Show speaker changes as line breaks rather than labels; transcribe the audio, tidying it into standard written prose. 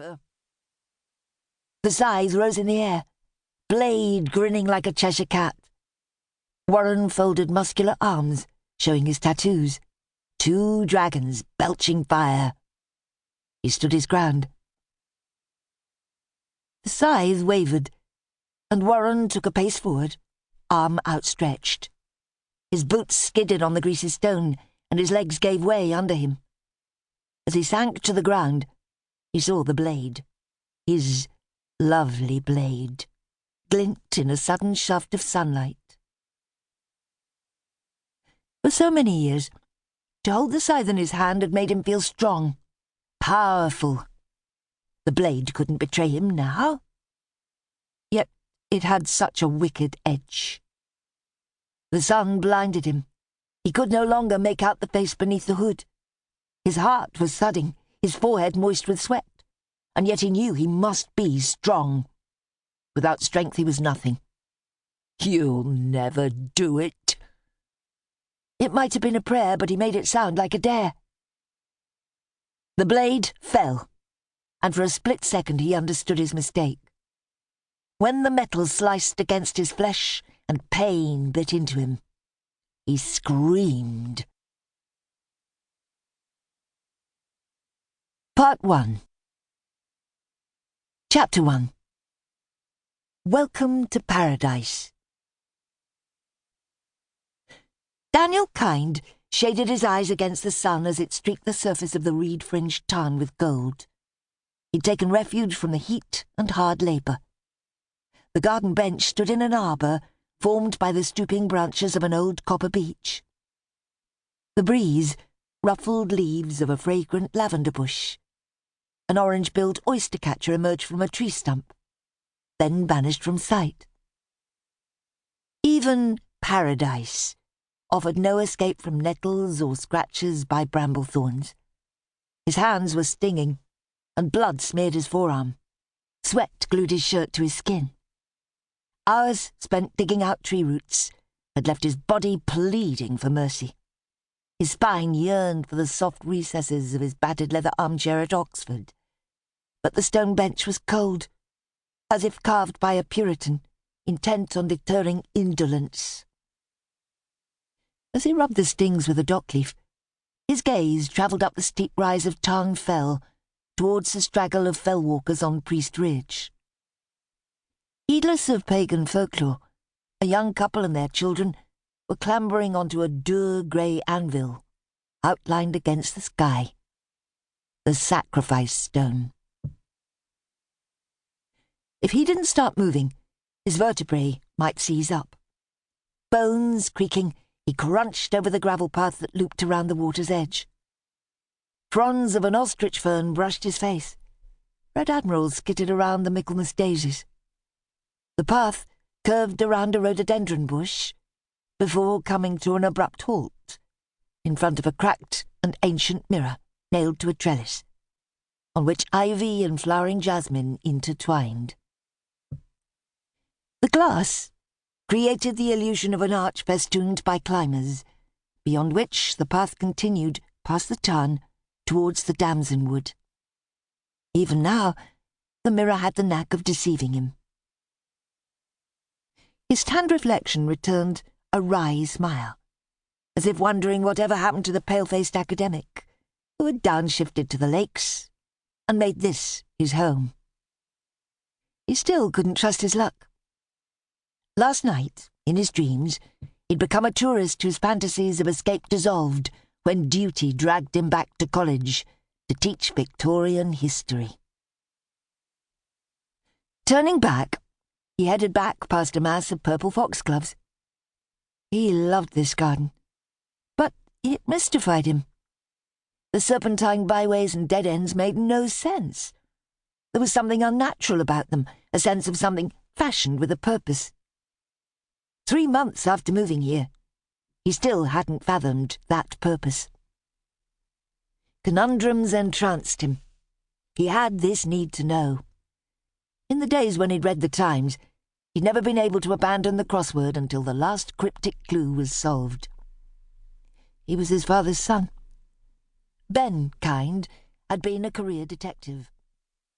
Cipher. The scythe rose in the air, blade grinning like a Cheshire cat. Warren folded muscular arms, showing his tattoos. 2 dragons belching fire. He stood his ground. The scythe wavered, and Warren took a pace forward, arm outstretched. His boots skidded on the greasy stone, and his legs gave way under him. As he sank to the ground, he saw the blade, his lovely blade, glint in a sudden shaft of sunlight. For so many years, to hold the scythe in his hand had made him feel strong, powerful. The blade couldn't betray him now. Yet it had such a wicked edge. The sun blinded him. He could no longer make out the face beneath the hood. His heart was thudding, his forehead moist with sweat, and yet he knew he must be strong. Without strength he was nothing. "You'll never do it." It might have been a prayer, but he made it sound like a dare. The blade fell, and for a split second he understood his mistake. When the metal sliced against his flesh and pain bit into him, he screamed. Part 1. Chapter 1. Welcome to Paradise. Daniel Kind shaded his eyes against the sun as it streaked the surface of the reed-fringed tarn with gold. He'd taken refuge from the heat and hard labour. The garden bench stood in an arbour formed by the stooping branches of an old copper beech. The breeze ruffled leaves of a fragrant lavender bush. An orange-billed oyster-catcher emerged from a tree stump, then vanished from sight. Even Paradise offered no escape from nettles or scratches by bramble thorns. His hands were stinging, and blood smeared his forearm. Sweat glued his shirt to his skin. Hours spent digging out tree roots had left his body pleading for mercy. His spine yearned for the soft recesses of his battered leather armchair at Oxford. But the stone bench was cold, as if carved by a Puritan, intent on deterring indolence. As he rubbed the stings with a dock leaf, his gaze travelled up the steep rise of Tarn Fell towards the straggle of fell walkers on Priest Ridge. Heedless of pagan folklore, a young couple and their children were clambering onto a dour grey anvil, outlined against the sky. The sacrifice stone. If he didn't start moving, his vertebrae might seize up. Bones creaking, he crunched over the gravel path that looped around the water's edge. Fronds of an ostrich fern brushed his face. Red admirals skittered around the Michaelmas daisies. The path curved around a rhododendron bush before coming to an abrupt halt in front of a cracked and ancient mirror nailed to a trellis, on which ivy and flowering jasmine intertwined. The glass created the illusion of an arch festooned by climbers, beyond which the path continued past the tarn towards the damson wood. Even now, the mirror had the knack of deceiving him. His tanned reflection returned a wry smile, as if wondering whatever happened to the pale-faced academic, who had downshifted to the lakes and made this his home. He still couldn't trust his luck. Last night, in his dreams, he'd become a tourist whose fantasies of escape dissolved when duty dragged him back to college to teach Victorian history. Turning back, he headed back past a mass of purple foxgloves. He loved this garden, but it mystified him. The serpentine byways and dead ends made no sense. There was something unnatural about them, a sense of something fashioned with a purpose. 3 months after moving here, he still hadn't fathomed that purpose. Conundrums entranced him. He had this need to know. In the days when he'd read the Times, he'd never been able to abandon the crossword until the last cryptic clue was solved. He was his father's son. Ben Kind had been a career detective.